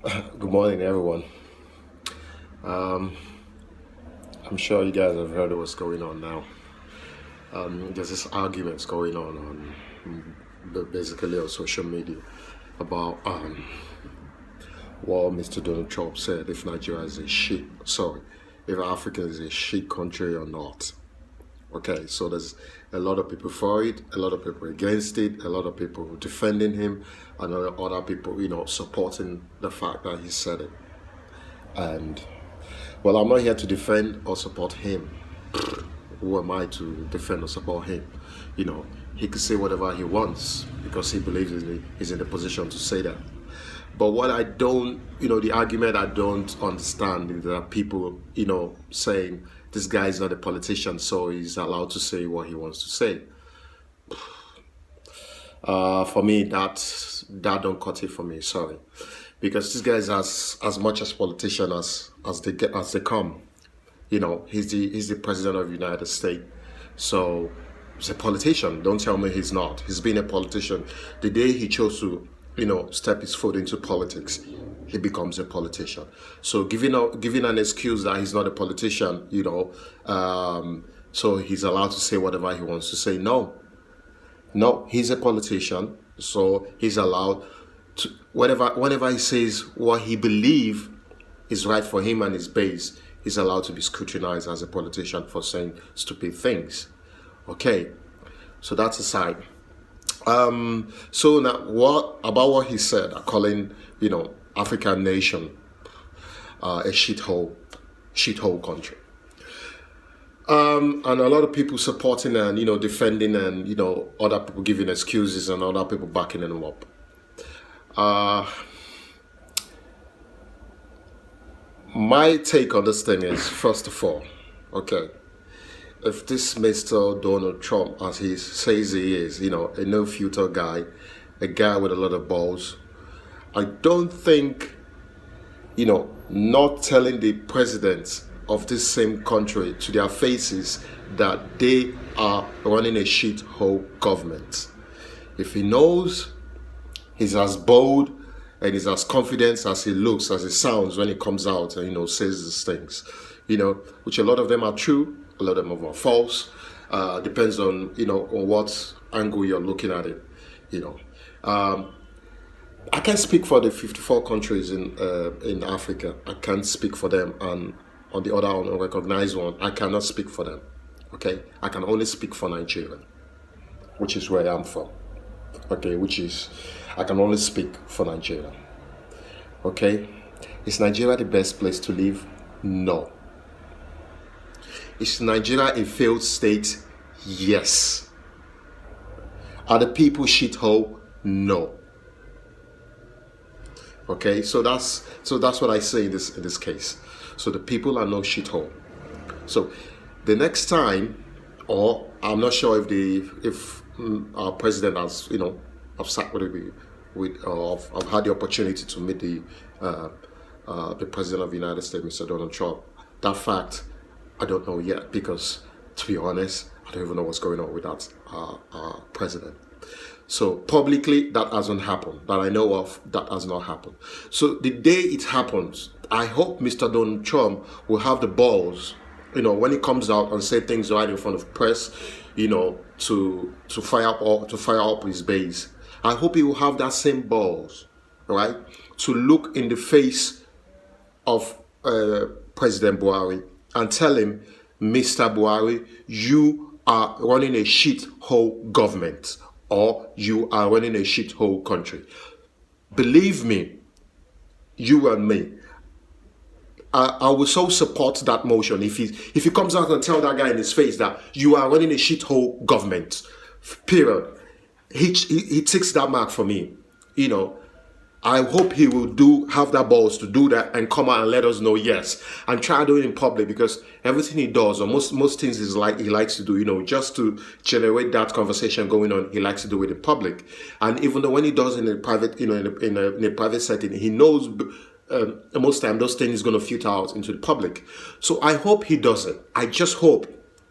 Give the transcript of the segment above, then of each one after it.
Good morning, everyone. Um, I'm sure you guys have heard what's going on now. There's this arguments going basically on social media about what Mr. Donald Trump said if Nigeria is a shit, sorry, if Africa is a shit country or not. Okay, so there's a lot of people for it, a lot of people against it, a lot of people defending him, and other people, supporting the fact that he said it. And well, I'm not here to defend or support him. Who am I to defend or support him? He could say whatever he wants because he believes he's in the position to say that. But what I don't, the argument I don't understand is that people, saying this guy is not a politician, so he's allowed to say what he wants to say. For me, that don't cut it for me. Sorry, because this guy is as much as politician as they come. He's the president of the United States, so he's a politician. Don't tell me he's not. He's been a politician. The day he chose to, step his foot into politics, he becomes a politician. So giving an excuse that he's not a politician, so he's allowed to say whatever he wants to say. No, he's a politician, so he's allowed to whenever he says what he believes is right for him and his base, he's allowed to be scrutinized as a politician for saying stupid things. Okay, so that's aside. So now, what he said, calling African nation a shithole country. And a lot of people supporting and defending and other people giving excuses and other people backing them up. My take on this thing is, first of all, okay, if this Mr. Donald Trump, as he says he is, a no-filter guy, a guy with a lot of balls, I don't think, not telling the presidents of this same country to their faces that they are running a shithole government. If he knows, he's as bold and he's as confident as he looks, as he sounds when he comes out and says these things, which a lot of them are true, a lot of them are false. Depends on on what angle you're looking at it. I can't speak for the 54 countries in Africa. I can't speak for them, and on the other unrecognized one, I cannot speak for them. Okay, I can only speak for Nigeria, which is where I'm from. Okay, I can only speak for Nigeria. Okay, is Nigeria the best place to live? No. Is Nigeria a failed state? Yes. Are the people shithole? No. Okay, so that's what I say in this case. So the people are no shithole. So the next time, or I'm not sure if our president has I've sat I've had the opportunity to meet the president of the United States, Mr. Donald Trump. That fact, I don't know yet because, to be honest, I don't even know what's going on with that president. So publicly, that hasn't happened. That I know of, that has not happened. So the day it happens, I hope Mr. Donald Trump will have the balls, when he comes out and say things right in front of press, to fire up his base. I hope he will have that same balls, right, to look in the face of President Buhari and tell him, Mr. Buhari, you are running a shithole government, or you are running a shithole country. Believe me, you and me, I will so support that motion if he comes out and tell that guy in his face that you are running a shithole government. Period. He ticks that mark for me. I hope he will have that balls to do that and come out and let us know, yes, and try to do it in public, because everything he does, or most things he likes to do, just to generate that conversation going on, he likes to do it in public. And even though when he does in a private, in a private setting, he knows most time those things going to filter out into the public. So I hope he does it. I just hope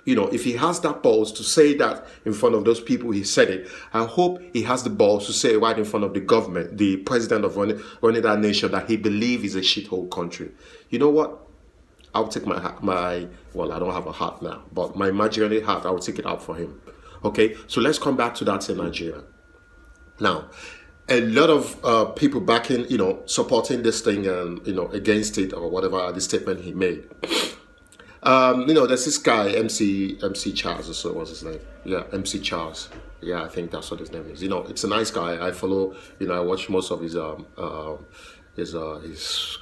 if he has that balls to say that in front of those people, he said it. I hope he has the balls to say it right in front of the government, the president of running that nation, that he believes is a shithole country. You know what? I'll take my well, I don't have a hat now, but my imaginary hat, I'll take it out for him. Okay, so let's come back to that in Nigeria. Now, a lot of people backing, supporting this thing and, against it or whatever, the statement he made. There's this guy, MC Charles or so was his name. Yeah, MC Charles. Yeah, I think that's what his name is. It's a nice guy. I follow, I watch most of his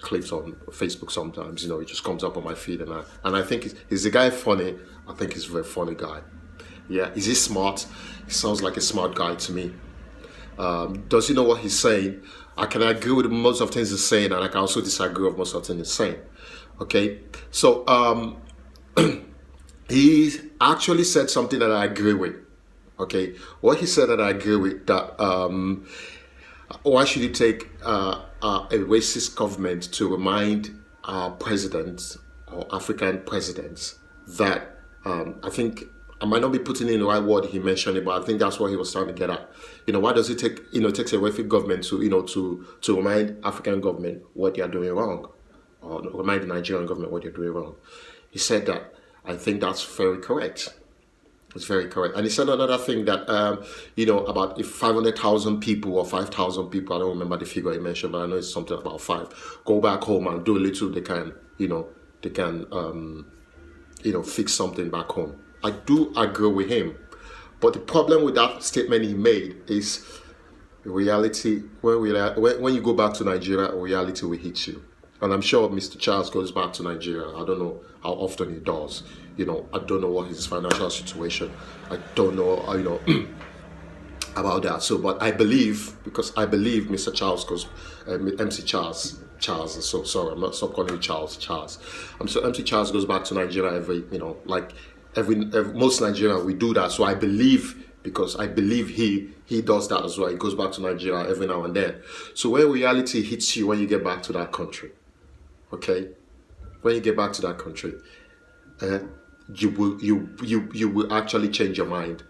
clips on Facebook sometimes. He just comes up on my feed, and I think he's a guy funny. I think he's a very funny guy. Yeah, is he smart? He sounds like a smart guy to me. Does he know what he's saying? I can agree with most of the things he's saying, and I can also disagree with most of the things he's saying. Okay, so he actually said something that I agree with. Okay, what he said that I agree with, that why should it take a racist government to remind our presidents or African presidents that I think I might not be putting in the right word he mentioned it, but I think that's what he was trying to get at. Why does it take it takes a racist government to remind African government what they are doing wrong, or remind the Nigerian government what they're doing wrong? He said that. I think that's very correct. It's very correct. And he said another thing that, about if 500,000 people or 5,000 people, I don't remember the figure he mentioned, but I know it's something about 5, go back home and do a little, they can fix something back home. I do agree with him. But the problem with that statement he made is reality. When you go back to Nigeria, reality will hit you. And I'm sure Mr. Charles goes back to Nigeria. I don't know how often he does. I don't know what his financial situation. I don't know, about that. So, but I believe Mr. Charles goes, MC Charles. So sorry, I'm not stop calling him Charles. So MC Charles goes back to Nigeria every most Nigerians, we do that. So I believe, because I believe he does that as well. He goes back to Nigeria every now and then. So when reality hits you when you get back to that country, okay, when you get back to that country, you will actually change your mind,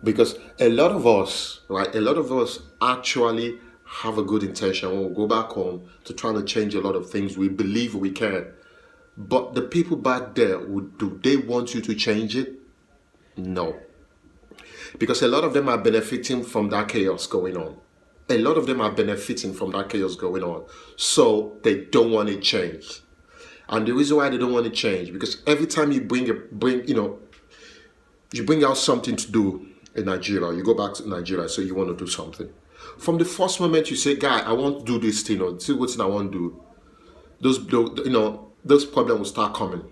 because a lot of us actually have a good intention when we go back home to try to change a lot of things. We believe we can, but the people back there, do they want you to change it? No. Because a lot of them are benefiting from that chaos going on. So they don't want it changed. And the reason why they don't want it changed, because every time you you bring out something to do in Nigeria, you go back to Nigeria, so you want to do something. From the first moment you say, guy, I want to do this thing, or see what thing I want to do, those problems will start coming.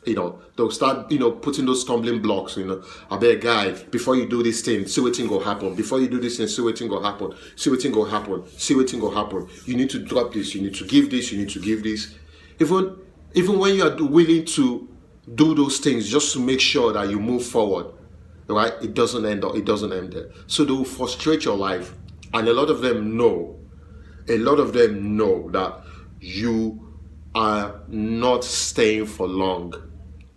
They'll start, putting those stumbling blocks, I bet, guy, before you do this thing, see what thing will happen. Before you do this thing, see what thing will happen. See what thing will happen. See what thing will happen. You need to drop this. You need to give this. You need to give this. Even when you are willing to do those things just to make sure that you move forward, right? It doesn't end there. So they will frustrate your life. And a lot of them know that you are not staying for long.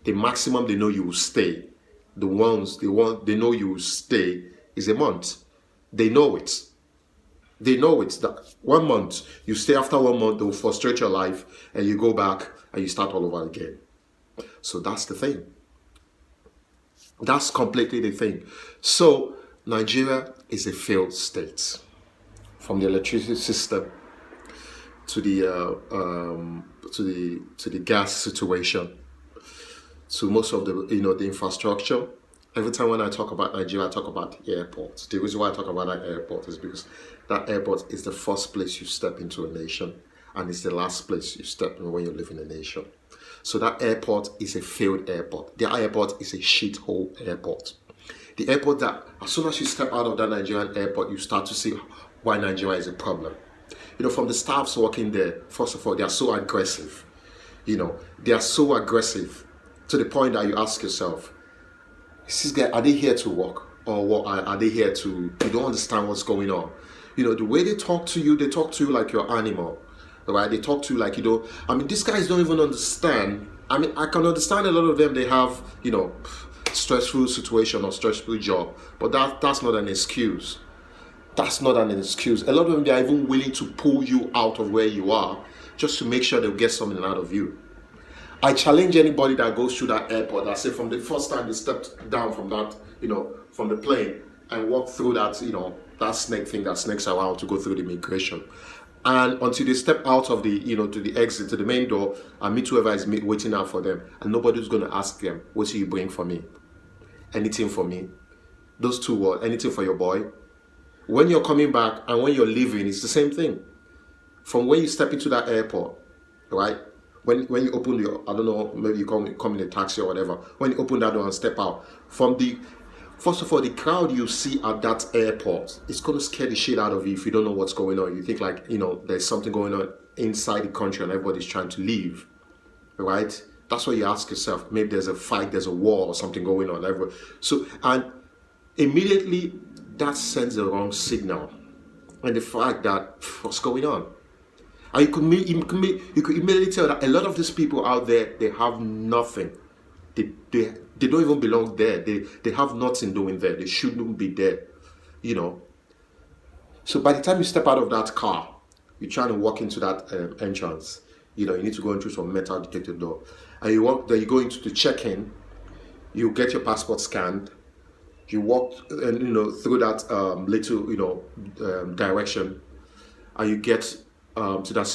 The maximum they know you will stay, they know you will stay is a month. They know it. That 1 month, you stay. After 1 month, they will frustrate your life, and you go back and you start all over again. So that's the thing. That's completely the thing. So Nigeria is a failed state, from the electricity system to the gas situation, to most of the infrastructure. Every time when I talk about Nigeria, I talk about the airport. The reason why I talk about that airport is because that airport is the first place you step into a nation, and it's the last place you step in when you live in a nation. So that airport is a failed airport. The airport is a shithole airport. The airport that, as soon as you step out of that Nigerian airport, you start to see why Nigeria is a problem. From the staffs working there, first of all, they are so aggressive. They are so aggressive to the point that you ask yourself, is this guy, are they here to work? Or what are they here to, you don't understand what's going on. The way they talk to you like you're an animal. Right? They talk to you like, these guys don't even understand I mean, I can understand a lot of them, they have, you know, stressful situation or stressful job, but that's not an excuse. That's not an excuse. A lot of them, they are even willing to pull you out of where you are just to make sure they'll get something out of you. I challenge anybody that goes through that airport, I say from the first time they stepped down from that, you know, from the plane and walked through that, you know, that snake thing that snakes around to go through the immigration. And until they step out of the, you know, to the exit, to the main door, and meet whoever is waiting out for them, and nobody's going to ask them, what do you bring for me? Anything for me? Those two words, anything for your boy? When you're coming back and when you're leaving, it's the same thing. From when you step into that airport, right? When you open your, I don't know, maybe you come in a taxi or whatever. When you open that door and step out, first of all, the crowd you see at that airport, it's going to scare the shit out of you if you don't know what's going on. You think like, you know, there's something going on inside the country and everybody's trying to leave, right? That's what you ask yourself. Maybe there's a fight, there's a war or something going on. So, and immediately that sends the wrong signal. And the fact that, what's going on? And you could immediately tell that a lot of these people out there, they have nothing. They don't even belong there. They have nothing doing there. They shouldn't be there, you know. So by the time you step out of that car, you're trying to walk into that entrance. You know, you need to go into some metal detector door. And you go into the check-in, you get your passport scanned, you walk and, you know, through that little, you know, direction, and you get to that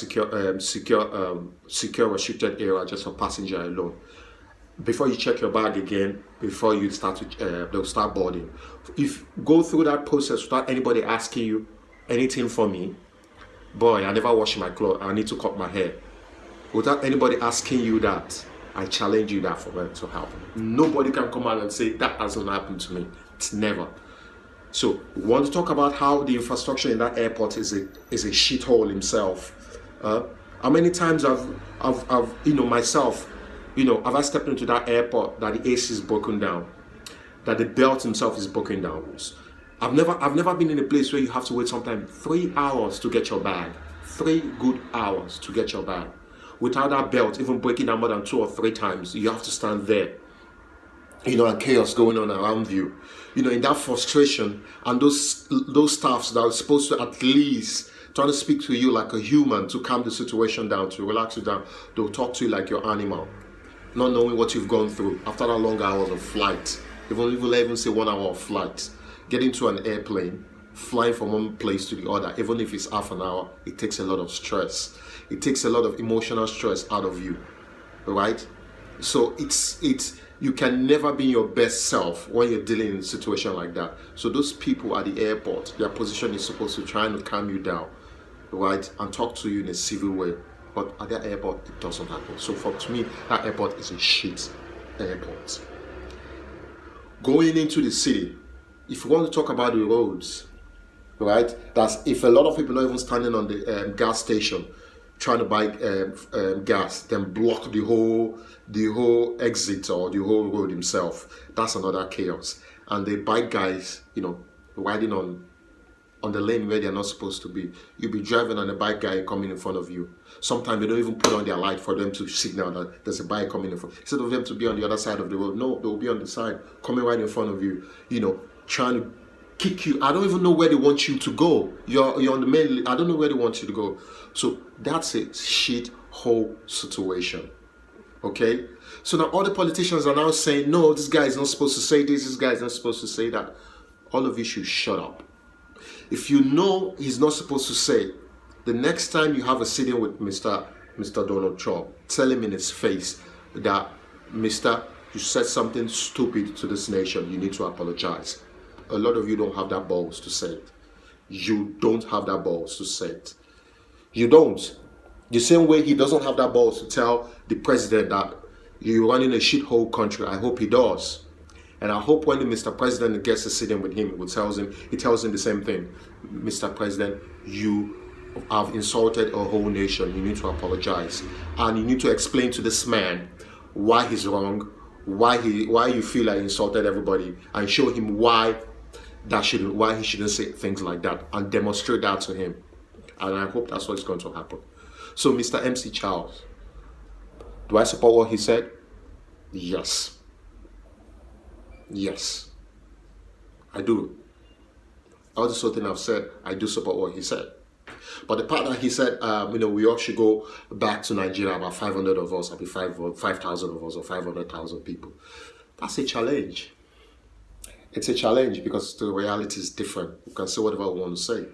secure restricted area just for passenger alone. Before you check your bag again, before you they'll start boarding. If you go through that process without anybody asking you anything for me, boy, I never wash my clothes, I need to cut my hair. Without anybody asking you that, I challenge you that for them to happen. Nobody can come out and say that hasn't happened to me. It's never. So we want to talk about how the infrastructure in that airport is a shithole himself. How many times I've you know, myself, you know, have I stepped into that airport that the AC is broken down, that the belt himself is broken down. I've never been in a place where you have to wait sometimes 3 hours to get your bag. 3 good hours to get your bag. Without that belt even breaking down more than 2 or 3 times, you have to stand there. You know, and chaos going on around you. You know, in that frustration, and those staffs that are supposed to at least try to speak to you like a human, to calm the situation down, to relax you down, they'll talk to you like your animal, not knowing what you've gone through after that long hours of flight. Even say 1 hour of flight, getting to an airplane, flying from one place to the other, even if it's half an hour, it takes a lot of stress. It takes a lot of emotional stress out of you, right? So you can never be your best self when you're dealing in a situation like that. So those people at the airport, their position is supposed to try and calm you down, right? And talk to you in a civil way. But at that airport, it doesn't happen. So to me, that airport is a shit airport. Going into the city, if you want to talk about the roads, right? That's if a lot of people are even standing on the gas station trying to buy gas, then block the whole exit or the whole road himself. That's another chaos. And the bike guys, you know, riding on the lane where they're not supposed to be. You'll be driving and a bike guy coming in front of you. Sometimes they don't even put on their light for them to signal that there's a bike coming in front. Instead of them to be on the other side of the road, no, they'll be on the side, coming right in front of you, you know, trying to kick you. I don't even know where they want you to go. You're on the main, I don't know where they want you to go. So that's a shit hole situation. Okay? So now all the politicians are now saying, no, this guy is not supposed to say this guy is not supposed to say that. All of you should shut up. If you know he's not supposed to say, the next time you have a sitting with Mr. Donald Trump, tell him in his face that, Mr., you said something stupid to this nation. You need to apologize. A lot of you don't have that balls to say it. You don't have that balls to say it. You don't. The same way he doesn't have that balls to tell the president that you're running a shithole country. I hope he does. And I hope when the Mr. President gets to sit in with him, he tells him the same thing. Mr. President, you have insulted a whole nation. You need to apologize. And you need to explain to this man why he's wrong, why you feel like he insulted everybody, and show him why he shouldn't say things like that, and demonstrate that to him. And I hope that's what's going to happen. So, Mr. MC Charles, Do I support what he said? Yes. Yes. I do. All the sort of thing I've said, I do support what he said. But the part that he said, we all should go back to Nigeria, about 500 of us, maybe 5,000 of us, or 500,000 people. That's a challenge. It's a challenge because the reality is different. We can say whatever we want to say.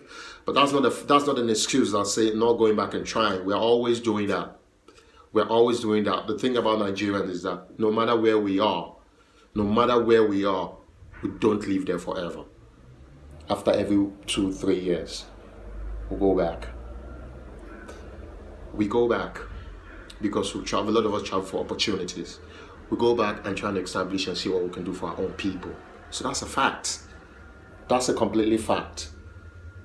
But that's not an excuse that say not going back and trying. We're always doing that. We're always doing that. The thing about Nigerians is that no matter where we are, we don't live there forever. After every 2-3 years, we go back. We go back because we travel. A lot of us travel for opportunities. We go back and try to establish and see what we can do for our own people. So that's a fact. That's a completely fact.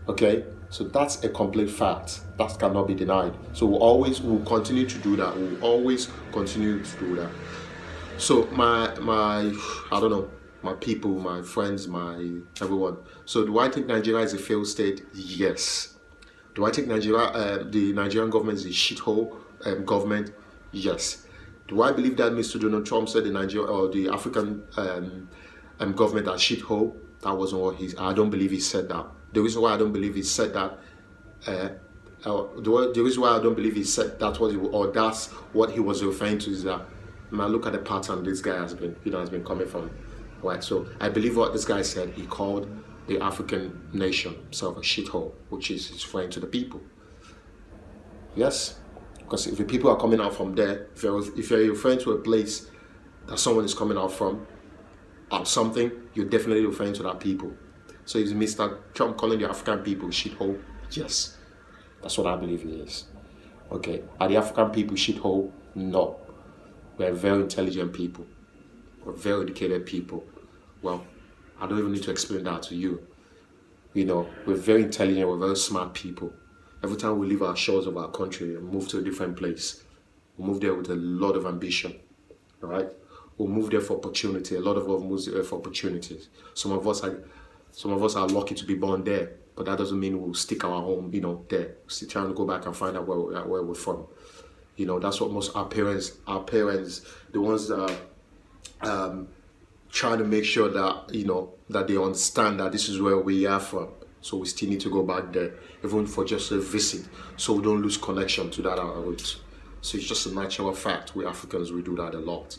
Okay? So that's a complete fact. That cannot be denied. So we'll continue to do that. We'll always continue to do that. So my people, my friends, my everyone. So do I think Nigeria is a failed state? Yes. Do I think the Nigerian government is a shithole government? Yes. Do I believe that Mr. Donald Trump said the African government are shithole? That wasn't what I don't believe he said that. The reason why I don't believe he said that, the reason why I don't believe he said that's what he was referring to is that, man, look at the pattern this guy has been coming from. Right, so I believe what this guy said, he called the African nation himself a shithole, which is referring to the people. Yes, because if the people are coming out from there, if you're referring to a place that someone is coming out from, or something, you're definitely referring to that people. So is Mr. Trump calling the African people shithole? Yes, that's what I believe he is. Okay, are the African people shithole? No, we're very intelligent people. We're very educated people. Well, I don't even need to explain that to you. We're very intelligent, we're very smart people. Every time we leave our shores of our country and move to a different place, we move there with a lot of ambition. All right? We'll move there for opportunity. A lot of us move there for opportunities. Some of us are lucky to be born there, but that doesn't mean we'll stick our home, there. We're still trying to go back and find out where we're from. That's what most our parents, the ones that are trying to make sure that that they understand that this is where we are from. So we still need to go back there, even for just a visit, so we don't lose connection to that our roots. So it's just a natural fact. We Africans, we do that a lot.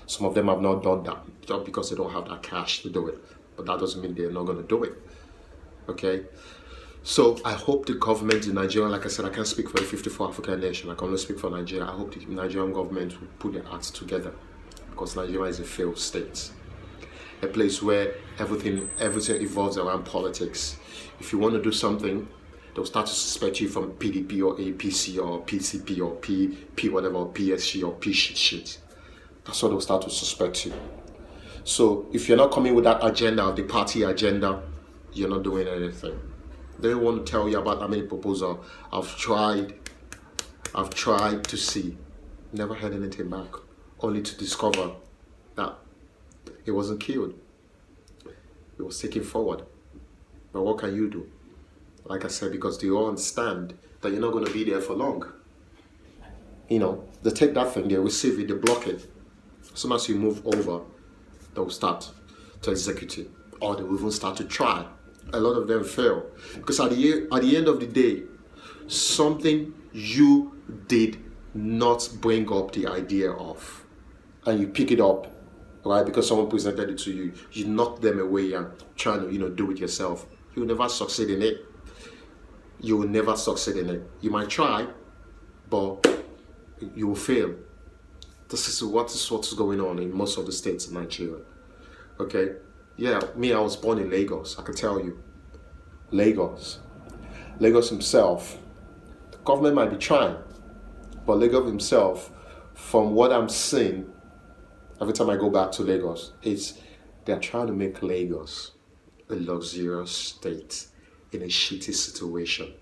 Some of them have not done that just because they don't have that cash to do it, but that doesn't mean they're not going to do it. Okay. So I hope the government in Nigeria, like I said, I can't speak for the 54 African nation. I can only speak for Nigeria. I hope the Nigerian government will put their acts together, because Nigeria is a failed state, a place where everything evolves around politics. If you want to do something, they'll start to suspect you from PDP or APC or PCP or P whatever, or PSG or P shit. That's what they'll start to suspect you. So if you're not coming with that agenda, of the party agenda, you're not doing anything. They want to tell you about that many proposal. I've tried to see, never heard anything back, only to discover that it wasn't killed. It was taken forward. But what can you do? Like I said, because they all understand that you're not going to be there for long. They take that thing, they receive it, they block it. As soon as you move over, they'll start to execute it, or they will even start to try. A lot of them fail, because at the end of the day, something you did not bring up the idea of, and you pick it up, right? Because someone presented it to you, you knock them away and trying to do it yourself. You'll never succeed in it. You will never succeed in it. You might try, but you will fail. This is what is going on in most of the states in Nigeria. Okay? Yeah, I was born in Lagos. I can tell you. Lagos himself, the government might be trying, but Lagos himself, from what I'm seeing, every time I go back to Lagos, they're trying to make Lagos a luxurious state in a shitty situation.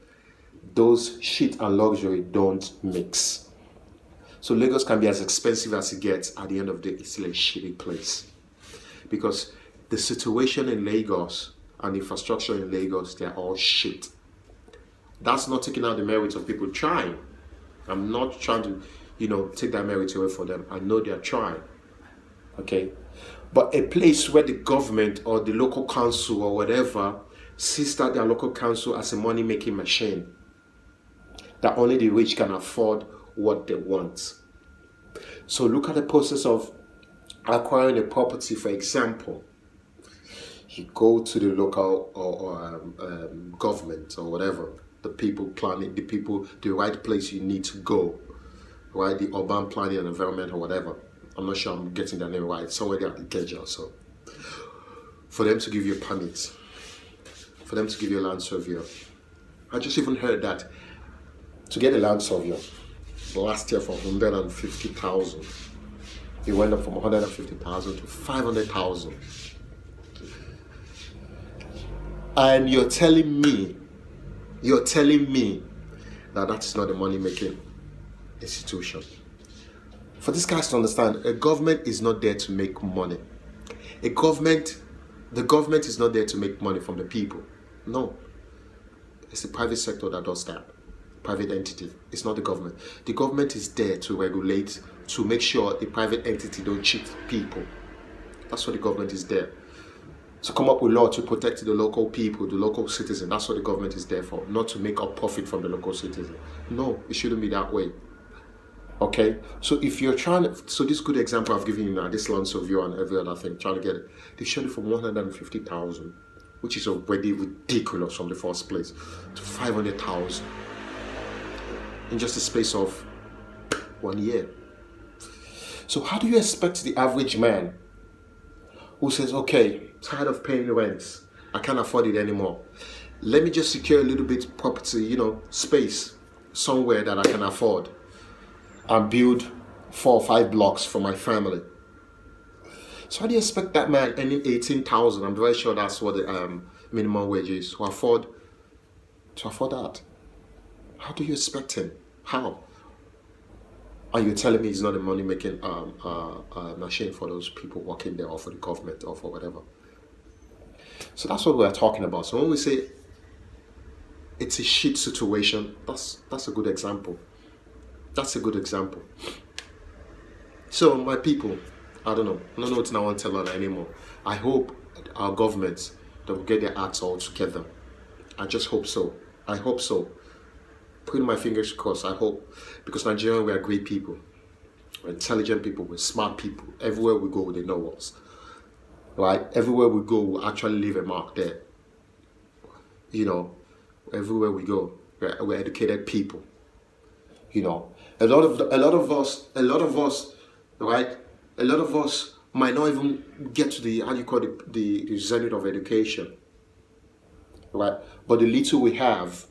Those shit and luxury don't mix. So Lagos can be as expensive as it gets. At the end of the day, it's still a shitty place. Because the situation in Lagos and the infrastructure in Lagos, they're all shit. That's not taking out the merits of people trying. I'm not trying to take that merit away from them. I know they're trying. Okay, but a place where the government or the local council or whatever sees that their local council as a money-making machine, that only the rich can afford what they want. So look at the process of acquiring a property. For example, you go to the local or government or whatever, the people planning, the right place you need to go, right? The urban planning and environment or whatever. I'm not sure I'm getting that name right. Somewhere there at the Keja. So for them to give you a permit, for them to give you a land surveyor. I just even heard that to get a land surveyor last year for 150,000, it went up from 150,000 to 500,000. And you're telling me that that is not a money-making institution. For these guys to understand, a government is not there to make money. The government is not there to make money from the people. No. It's the private sector that does that. Private entity. It's not the government. The government is there to regulate, to make sure the private entity don't cheat people. That's what the government is there. To come up with law to protect the local people, the local citizen. That's what the government is there for. Not to make up profit from the local citizen. No, it shouldn't be that way. Okay? So if you're so this good example I've given you now, this land surveyor and every other thing, trying to get it, they showed it from 150,000, which is already ridiculous from the first place, to 500,000 in just a space of 1 year. So how do you expect the average man who says, okay, tired of paying rent, I can't afford it anymore, let me just secure a little bit property, space somewhere that I can afford and build 4 or 5 blocks for my family? So how do you expect that man earning 18,000? I'm very sure that's what the minimum wage is, to afford that. How do you expect him? How? Are you telling me he's not a money-making machine for those people working there, or for the government, or for whatever? So that's what we're talking about. So when we say it's a shit situation, that's a good example. That's a good example. So my people, I don't know what I want to learn anymore. I hope our governments, that will get their acts all together. I just hope so. I hope so. Putting my fingers crossed, I hope. Because Nigerians, we are great people. We're intelligent people. We're smart people. Everywhere we go, they know us. Right? Everywhere we go, we actually leave a mark there. Everywhere we go, we're educated people. A lot of us, right? A lot of us might not even get to the zenith of education. Right? But the little we have,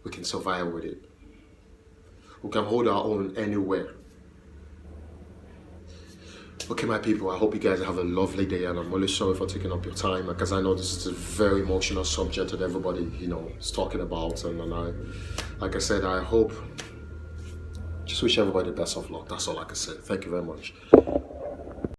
we can survive with it. We can hold our own anywhere. Okay, my people, I hope you guys have a lovely day, and I'm really sorry for taking up your time, because I know this is a very emotional subject that everybody, is talking about, and like I said, I hope, just wish everybody the best of luck. That's all I can say. Thank you very much.